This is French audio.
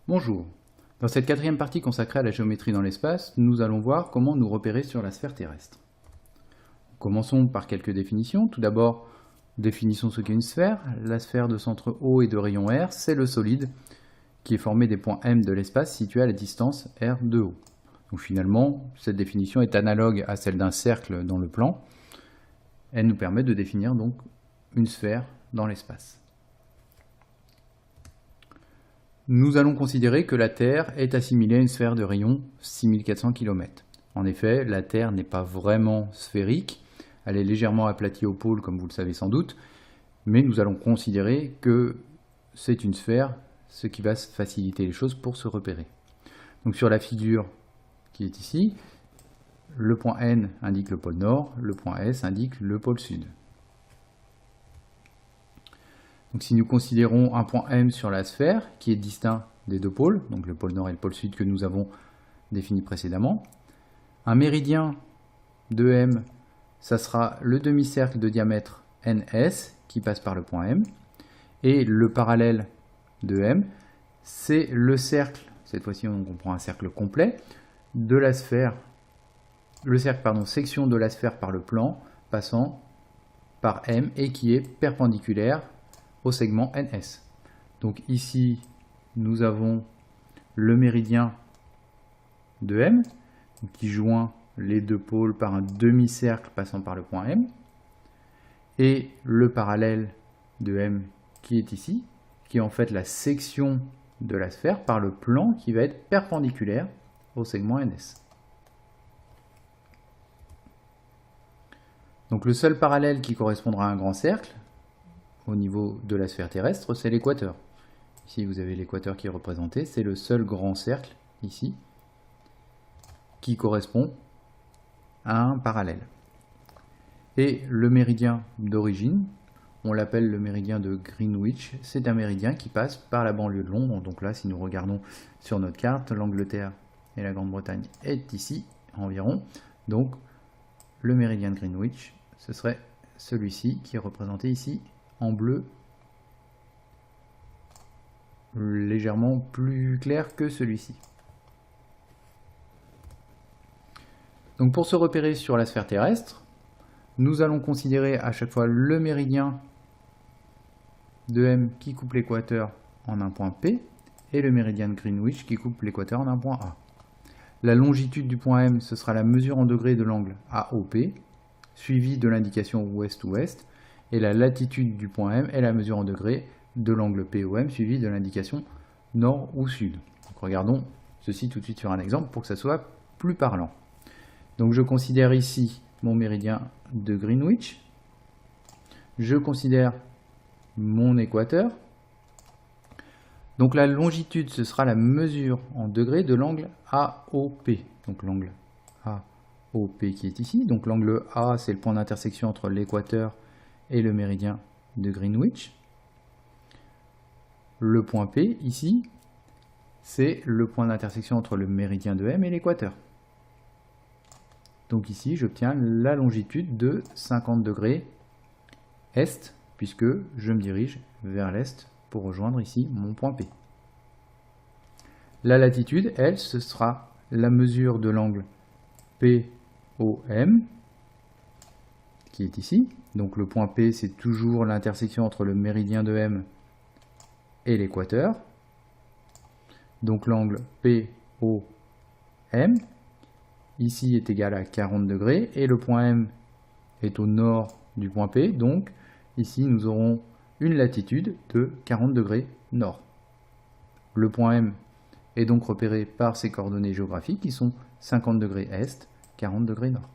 Bonjour. Dans cette quatrième partie consacrée à la géométrie dans l'espace, nous allons voir comment nous repérer sur la sphère terrestre. Commençons par quelques définitions. Tout d'abord, définissons ce qu'est une sphère. La sphère de centre O et de rayon R, c'est le solide qui est formé des points M de l'espace situés à la distance R de O. Donc finalement, cette définition est analogue à celle d'un cercle dans le plan. Elle nous permet de définir donc une sphère dans l'espace. Nous allons considérer que la Terre est assimilée à une sphère de rayon 6400 km. En effet, la Terre n'est pas vraiment sphérique, elle est légèrement aplatie au pôle comme vous le savez sans doute, mais nous allons considérer que c'est une sphère, ce qui va faciliter les choses pour se repérer. Donc sur la figure qui est ici, le point N indique le pôle nord, le point S indique le pôle sud. Donc si nous considérons un point M sur la sphère, qui est distinct des deux pôles, donc le pôle nord et le pôle sud que nous avons définis précédemment, un méridien de M, ça sera le demi-cercle de diamètre NS qui passe par le point M, et le parallèle de M, c'est le cercle, cette fois-ci on comprend un cercle complet, de la sphère, section de la sphère par le plan, passant par M et qui est perpendiculaire au segment NS. Donc ici, nous avons le méridien de M, qui joint les deux pôles par un demi-cercle passant par le point M, et le parallèle de M qui est ici, qui est en fait la section de la sphère par le plan qui va être perpendiculaire au segment NS. Donc le seul parallèle qui correspondra à un grand cercle, au niveau de la sphère terrestre, c'est l'équateur. Ici, vous avez l'équateur qui est représenté. C'est le seul grand cercle, ici, qui correspond à un parallèle. Et le méridien d'origine, on l'appelle le méridien de Greenwich. C'est un méridien qui passe par la banlieue de Londres. Donc là, si nous regardons sur notre carte, l'Angleterre et la Grande-Bretagne est ici, environ. Donc, le méridien de Greenwich, ce serait celui-ci qui est représenté ici, en bleu, légèrement plus clair que celui-ci. Donc pour se repérer sur la sphère terrestre, nous allons considérer à chaque fois le méridien de M qui coupe l'équateur en un point P et le méridien de Greenwich qui coupe l'équateur en un point A. La longitude du point M, ce sera la mesure en degrés de l'angle AOP, suivie de l'indication ouest-ouest, et la latitude du point M est la mesure en degrés de l'angle POM suivi de l'indication nord ou sud. Donc regardons ceci tout de suite sur un exemple pour que ça soit plus parlant. Donc je considère ici mon méridien de Greenwich, je considère mon équateur. Donc la longitude, ce sera la mesure en degrés de l'angle AOP. Donc l'angle AOP qui est ici. Donc l'angle A, c'est le point d'intersection entre l'équateur et le méridien de Greenwich. Le point P, ici, c'est le point d'intersection entre le méridien de M et l'équateur. Donc ici, j'obtiens la longitude de 50 degrés Est, puisque je me dirige vers l'Est pour rejoindre ici mon point P. La latitude, elle, ce sera la mesure de l'angle POM, qui est ici. Donc le point P, c'est toujours l'intersection entre le méridien de M et l'équateur. Donc l'angle POM, ici, est égal à 40 degrés, et le point M est au nord du point P, donc ici nous aurons une latitude de 40 degrés nord. Le point M est donc repéré par ses coordonnées géographiques qui sont 50 degrés est, 40 degrés nord.